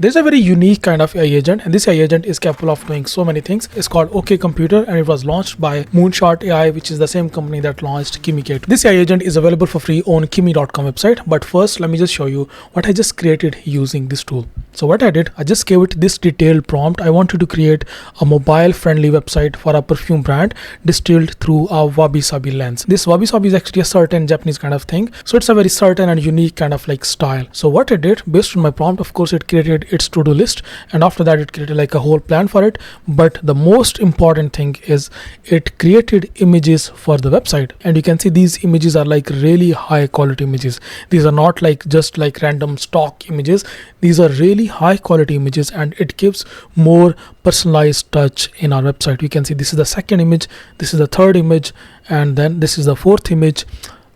There's a very unique kind of AI agent, and this AI agent is capable of doing so many things. It's called OK Computer, and it was launched by Moonshot AI, which is the same company that launched Kimi K2. This AI agent is available for free on Kimi.com website. But first, let me just show you what I just created using this tool. So what I did, I just gave it this detailed prompt. I wanted to create a mobile-friendly website for a perfume brand distilled through a Wabi-Sabi lens. This Wabi-Sabi is actually a certain Japanese kind of thing. So it's a very certain and unique kind of like style. So what I did, based on my prompt, of course, it created its to-do list, and after that it created like a whole plan for it. But the most important thing is it created images for the website, and you can see these images are like really high quality images. These are not like just like random stock images. These are really high quality images, and it gives more personalized touch in our website. You can see this is the second image, this is the third image, and then this is the fourth image.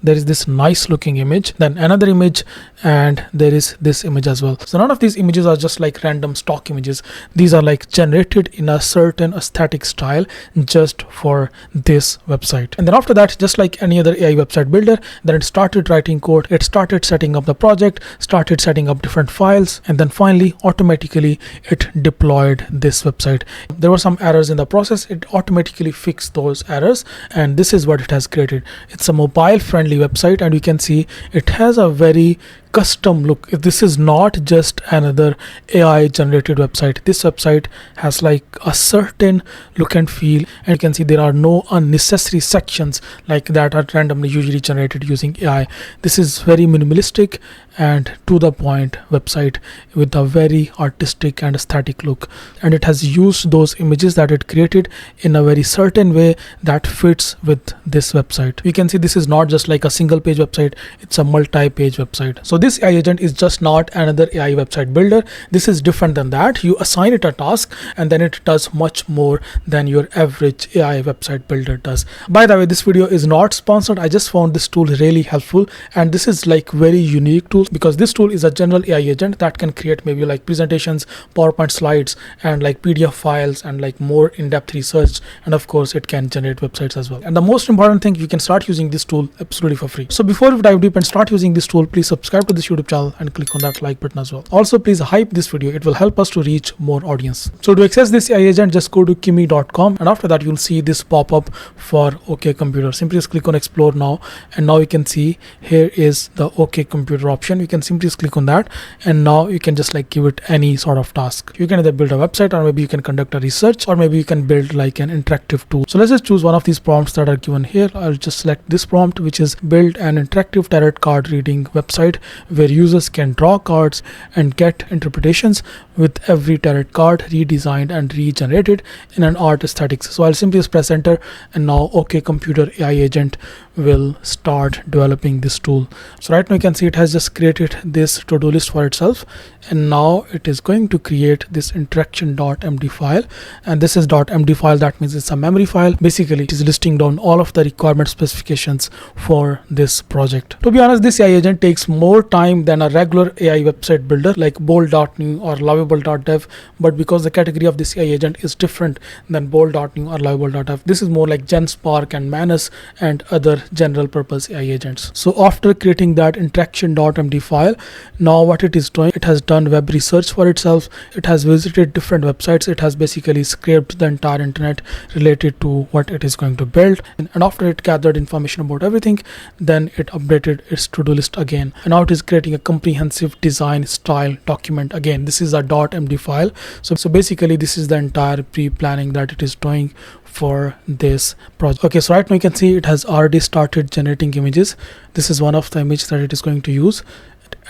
There is this nice looking image, then another image, and there is this image as well. So none of these images are just like random stock images. These are like generated in a certain aesthetic style just for this website. And then after that, just like any other AI website builder, then it started writing code. It started setting up the project, started setting up different files, and then finally automatically it deployed this website. There were some errors in the process. It automatically fixed those errors, and this is what it has created. It's a mobile friendly website, and you can see it has a very custom look. This is not just another AI generated website. This website has like a certain look and feel, and you can see there are no unnecessary sections like that are randomly usually generated using AI. This is very minimalistic and to the point website with a very artistic and aesthetic look, and it has used those images that it created in a very certain way that fits with this website. You can see this is not just like a single page website, it's a multi-page website. So this AI agent is just not another AI website builder. This is different than that. You assign it a task, and then it does much more than your average AI website builder does. By the way, this video is not sponsored. I just found this tool really helpful, and this is like very unique tool because this tool is a general AI agent that can create maybe like presentations, PowerPoint slides, and like PDF files, and like more in-depth research, and of course it can generate websites as well. And the most important thing, you can start using this tool absolutely for free. So before we dive deep and start using this tool, please subscribe to this YouTube channel and click on that like button as well. Also, please hype this video. It will help us to reach more audience. So to access this AI agent, just go to Kimi.com, and after that you'll see this pop up for OK Computer. Simply just click on Explore Now, and now you can see here is the OK Computer option. You can simply just click on that, and now you can just like give it any sort of task. You can either build a website, or maybe you can conduct a research, or maybe you can build like an interactive tool. So let's just choose one of these prompts that are given here. I'll just select this prompt, which is build an interactive tarot card reading website where users can draw cards and get interpretations with every tarot card redesigned and regenerated in an art aesthetics. So I'll simply just press enter, and now OK Computer AI agent will start developing this tool. So right now you can see it has just created this to-do list for itself, and now it is going to create this interaction.md file, and this is .md file. That means it's a memory file. Basically it is listing down all of the requirement specifications for this project. To be honest, this AI agent takes more time than a regular AI website builder like Bolt.new or lovable.dev, but because the category of this AI agent is different than Bolt.new or lovable.dev, this is more like GenSpark and Manus and other general purpose AI agents. So after creating that interaction.md file, now what it is doing, it has done web research for itself. It has visited different websites. It has basically scraped the entire internet related to what it is going to build, and after it gathered information about everything, then it updated its to-do list again, and now it is creating a comprehensive design style document. Again, this is a .md file. So basically this is the entire pre-planning that it is doing for this project. Okay, so right now you can see it has already started generating images. This is one of the images that it is going to use,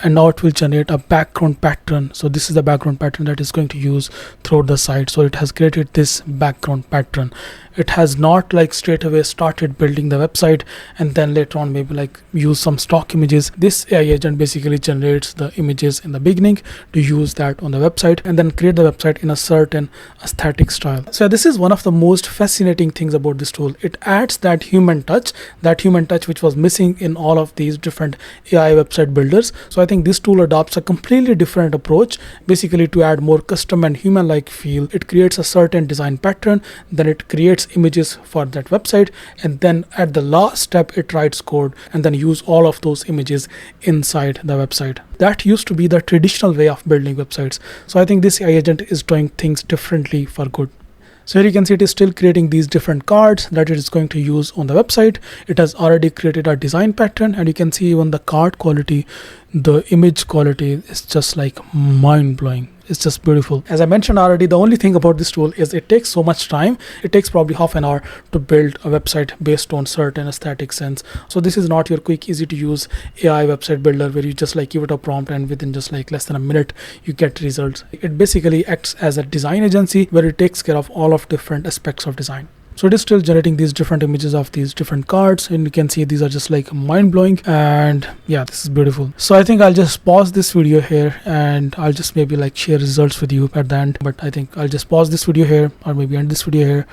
and now it will generate a background pattern. So this is the background pattern that is going to use throughout the site. So it has created this background pattern. It has not like straight away started building the website and then later on maybe like use some stock images. This AI agent basically generates the images in the beginning to use that on the website, and then create the website in a certain aesthetic style. So this is one of the most fascinating things about this tool. It adds that human touch which was missing in all of these different AI website builders. So I think this tool adopts a completely different approach, basically to add more custom and human-like feel. It creates a certain design pattern, then it creates images for that website, and then at the last step it writes code and then use all of those images inside the website. That used to be the traditional way of building websites. So I think this AI agent is doing things differently for good. So here you can see it is still creating these different cards that it is going to use on the website. It has already created a design pattern, and you can see even the card quality, the image quality is just like mind-blowing. It's just beautiful. As I mentioned already, the only thing about this tool is it takes so much time. It takes probably half an hour to build a website based on certain aesthetic sense. So this is not your quick, easy to use AI website builder where you just like give it a prompt and within just like less than a minute you get results. It basically acts as a design agency where it takes care of all of different aspects of design. So it is still generating these different images of these different cards, and you can see these are just like mind-blowing, and yeah, this is beautiful. So I think I'll just pause this video here and I'll just maybe like share results with you at the end, but I think I'll just pause this video here or maybe end this video here.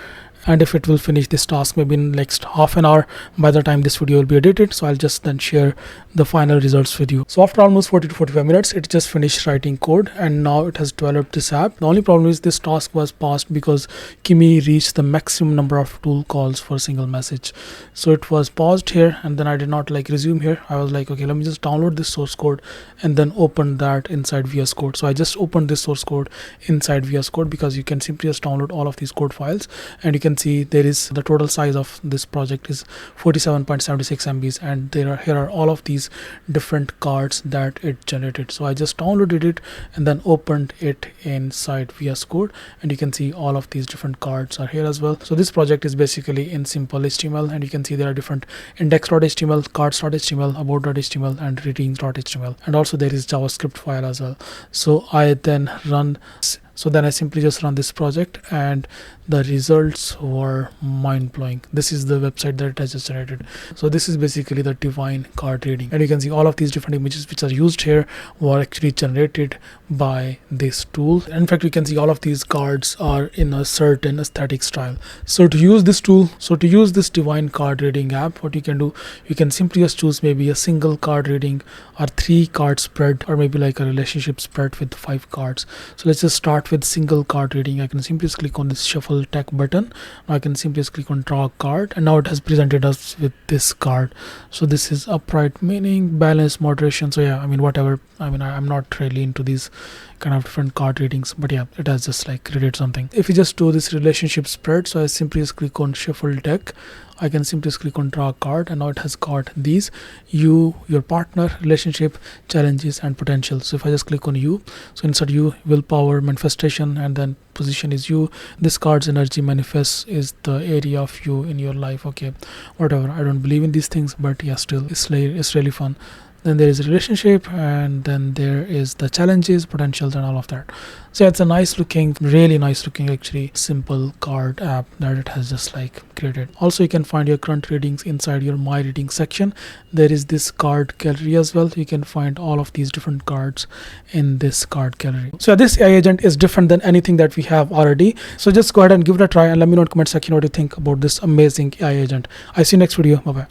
And if it will finish this task maybe in next half an hour by the time this video will be edited, so I'll just then share the final results with you. So after almost 40 to 45 minutes, it just finished writing code and now it has developed this app. The only problem is this task was paused because Kimi reached the maximum number of tool calls for a single message. So it was paused here and then I did not like resume here. I was like, okay, let me just download this source code and then open that inside VS Code. So I just opened this source code inside VS Code because you can simply just download all of these code files, and you can see there is the total size of this project is 47.76 MBs, and here are all of these different cards that it generated. So I just downloaded it and then opened it inside VS Code, and you can see all of these different cards are here as well. So this project is basically in simple HTML, and you can see there are different index.html, cards.html, about.html, and ratings.html, and also there is JavaScript file as well. So I then I simply just run this project and the results were mind-blowing. This is the website that it has just generated. So this is basically the divine card reading, and you can see all of these different images which are used here were actually generated by this tool. In fact, you can see all of these cards are in a certain aesthetic style. So to use this tool, to use this divine card reading app, what you can do, you can simply just choose maybe a single card reading or 3 card spread, or maybe like a relationship spread with 5 cards. So let's just start with single card reading. I can simply just click on this shuffle text button. Now I can simply just click on draw a card, and now it has presented us with this card. So this is upright meaning, balance, moderation. So yeah, I mean whatever, I mean I'm not really into these kind of different card readings, but yeah, it has just like created something. If you just do this relationship spread, so I simply just click on shuffle deck, I can simply just click on draw a card, and now it has got these you, your partner, relationship, challenges, and potential. So if I just click on you, so inside you, willpower, manifestation, and then position is you. This card's energy manifests is the area of you in your life. Okay, whatever, I don't believe in these things, but yeah, still it's really fun. Then there is a relationship, and then there is the challenges, potentials, and all of that. So it's a nice looking, really nice looking actually simple card app that it has just like created. Also you can find your current readings inside your my reading section. There is this card gallery as well. You can find all of these different cards in this card gallery. So this AI agent is different than anything that we have already. So just go ahead and give it a try and let me know in the comment section what you think about this amazing AI agent. I see you next video. Bye bye.